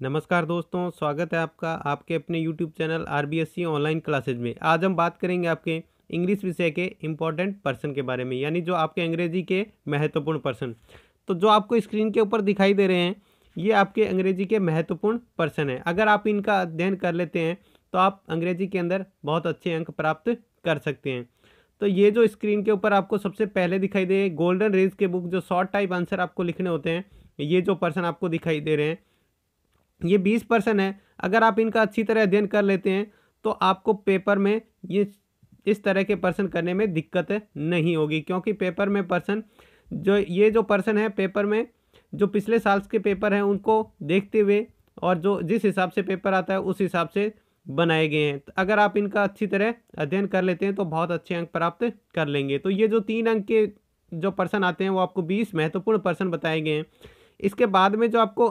नमस्कार दोस्तों, स्वागत है आपका आपके अपने YouTube channel RBSC online classes में। आज हम बात करेंगे आपके इंग्लिश विषय के इम्पोर्टेंट पर्सन के बारे में, यानी जो आपके अंग्रेजी के महत्वपूर्ण पर्सन। तो जो आपको स्क्रीन के ऊपर दिखाई दे रहे हैं, ये आपके अंग्रेजी के महत्वपूर्ण पर्सन हैं। अगर आप इनका अध्ययन कर लेते हैं तो आप अंग्रेजी के अंदर बहुत अच्छे अंक प्राप्त कर सकते हैं। तो ये जो स्क्रीन के ऊपर आपको सबसे पहले दिखाई दे गोल्डन रेज के बुक, जो शॉर्ट टाइप आंसर आपको लिखने होते हैं, ये जो पर्सन आपको दिखाई दे रहे हैं, ये 20% है। अगर आप इनका अच्छी तरह अध्ययन कर लेते हैं तो आपको पेपर में ये इस तरह के पर्सन करने में दिक्कत नहीं होगी, क्योंकि पेपर में पर्सन जो पर्सन है, पेपर में जो पिछले साल के पेपर हैं उनको देखते हुए और जो जिस हिसाब से पेपर आता है उस हिसाब से बनाए गए हैं। तो अगर आप इनका अच्छी तरह अध्ययन कर लेते हैं तो बहुत अच्छे अंक प्राप्त कर लेंगे। तो ये जो 3 अंक के जो पर्सन आते हैं वो आपको 20 महत्वपूर्ण पर्सन बताए गए हैं। इसके बाद में जो आपको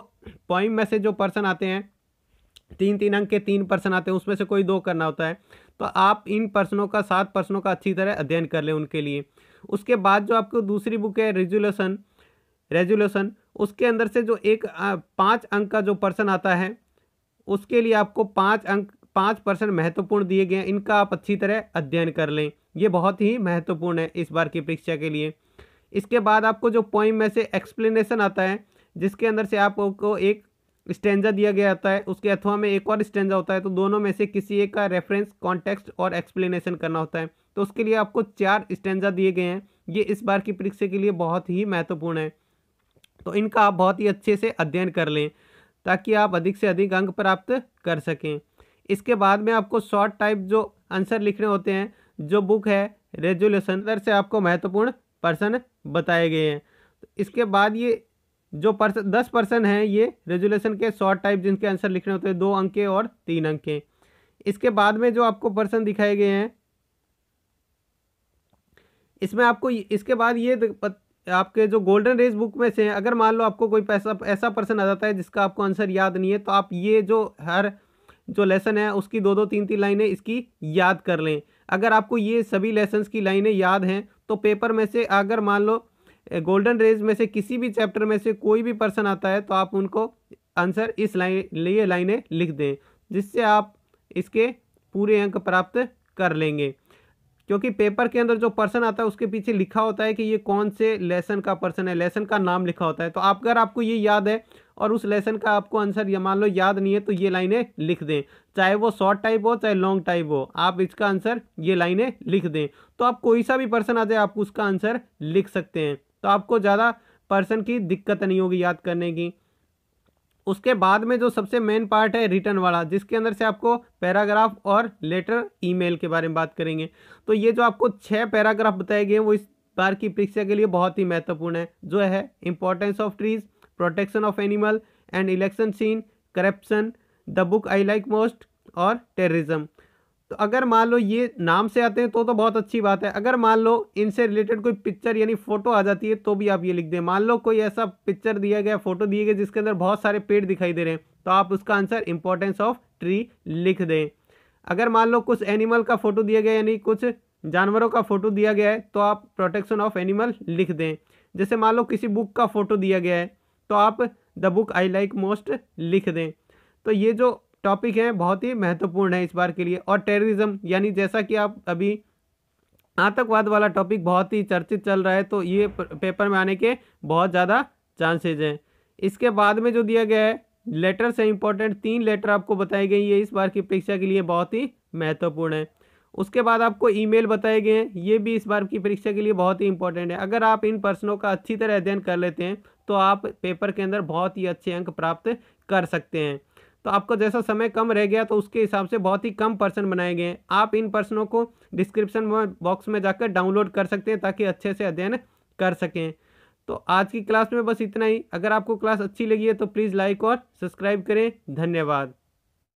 पॉइंट में से जो पर्सन आते हैं, 3-3 अंक के 3 पर्सन आते हैं, उसमें से कोई 2 करना होता है। तो आप इन पर्सनों का 7 पर्सनों का अच्छी तरह अध्ययन कर लें उनके लिए। उसके बाद जो आपको दूसरी बुक है रेजुलेशन, उसके अंदर से जो 5 अंक का जो पर्सन आता है उसके लिए आपको 5 पर्सन महत्वपूर्ण दिए गए हैं। इनका आप अच्छी तरह अध्ययन कर लें, ये बहुत ही महत्वपूर्ण है इस बार की परीक्षा के लिए। इसके बाद आपको जो पोइम में से एक्सप्लेनेशन आता है, जिसके अंदर से आपको एक स्टेंजा दिया गया होता है, उसके अथवा में एक और स्टेंजा होता है, तो दोनों में से किसी एक का रेफरेंस, कॉन्टेक्स्ट और एक्सप्लेनेशन करना होता है। तो उसके लिए आपको 4 स्टेंजा दिए गए हैं। ये इस बार की परीक्षा के लिए बहुत ही महत्वपूर्ण है, तो इनका आप बहुत ही अच्छे से अध्ययन कर लें ताकि आप अधिक से अधिक अंक प्राप्त कर सकें। इसके बाद में आपको शॉर्ट टाइप जो आंसर लिखने होते हैं, जो बुक है रेजुलेशन, अंदर से आपको महत्वपूर्ण पर्सन बताए गए हैं। तो इसके बाद ये जो 10 पर्सन हैं, ये रेजुलेशन के शॉर्ट टाइप जिनके आंसर लिखने होते हैं 2 अंक के और 3 अंक के। इसके बाद में जो आपको पर्सन दिखाए गए हैं, इसमें आपको इसके बाद ये आपके जो गोल्डन रेज बुक में से, अगर मान लो आपको कोई ऐसा पर्सन आ जाता है जिसका आपको आंसर याद नहीं है, तो आप ये जो हर जो लेसन है उसकी 2-2 3-3 लाइनें इसकी याद कर लें। अगर आपको ये सभी लेसन्स की लाइनें याद हैं तो पेपर में से अगर मान लो गोल्डन रेज में से किसी भी चैप्टर में से कोई भी पर्सन आता है तो आप उनको आंसर इस लाइनें लिख दें, जिससे आप इसके पूरे अंक प्राप्त कर लेंगे। क्योंकि पेपर के अंदर जो पर्सन आता है उसके पीछे लिखा होता है कि ये कौन से लेसन का पर्सन है, लेसन का नाम लिखा होता है। तो अगर आपको ये याद है और उस लेसन का आपको आंसर या मान लो याद नहीं है, तो ये लाइनें लिख दें, चाहे वो शॉर्ट टाइप हो चाहे लॉन्ग टाइप हो, आप इसका आंसर ये लाइनें लिख दें। तो आप कोई सा भी पर्सन आ जाए आप उसका आंसर लिख सकते हैं, तो आपको ज़्यादा पर्सन की दिक्कत नहीं होगी याद करने की। उसके बाद में जो सबसे मेन पार्ट है रिटर्न वाला, जिसके अंदर से आपको पैराग्राफ और लेटर ईमेल के बारे में बात करेंगे। तो ये जो आपको 6 पैराग्राफ बताए गए हैं वो इस बार की परीक्षा के लिए बहुत ही महत्वपूर्ण है, जो है importance of trees, protection of animal and election scene, corruption, the book I like most और टेररिज्म। तो अगर मान लो ये नाम से आते हैं तो बहुत अच्छी बात है। अगर मान लो इनसे रिलेटेड कोई पिक्चर यानी फोटो आ जाती है तो भी आप ये लिख दें। मान लो कोई ऐसा पिक्चर दिया गया, फोटो दिए गए जिसके अंदर बहुत सारे पेड़ दिखाई दे रहे हैं, तो आप उसका आंसर इंपॉर्टेंस ऑफ ट्री लिख दें। अगर मान लो कुछ एनिमल का फोटो दिया गया यानी कुछ जानवरों का फोटो दिया गया है तो आप प्रोटेक्शन ऑफ एनिमल लिख दें। जैसे मान लो किसी बुक का फोटो दिया गया है तो आप the book I like most लिख दें। तो ये जो टॉपिक है बहुत ही महत्वपूर्ण है इस बार के लिए। और टेररिज्म यानी जैसा कि आप अभी आतंकवाद वाला टॉपिक बहुत ही चर्चित चल रहा है, तो ये पेपर में आने के बहुत ज़्यादा चांसेज हैं। इसके बाद में जो दिया गया है लेटर से इंपॉर्टेंट 3 लेटर आपको बताई गई है, इस बार की परीक्षा के लिए बहुत ही महत्वपूर्ण है। उसके बाद आपको ईमेल बताए गए हैं, ये भी इस बार की परीक्षा के लिए बहुत ही इंपॉर्टेंट है। अगर आप इन प्रश्नों का अच्छी तरह अध्ययन कर लेते हैं तो आप पेपर के अंदर बहुत ही अच्छे अंक प्राप्त कर सकते हैं। तो आपको जैसा समय कम रह गया तो उसके हिसाब से बहुत ही कम पर्सन बनाए गए हैं। आप इन प्रश्नों को डिस्क्रिप्शन बॉक्स में जाकर डाउनलोड कर सकते हैं ताकि अच्छे से अध्ययन कर सकें। तो आज की क्लास में बस इतना ही। अगर आपको क्लास अच्छी लगी है तो प्लीज़ लाइक और सब्सक्राइब करें। धन्यवाद।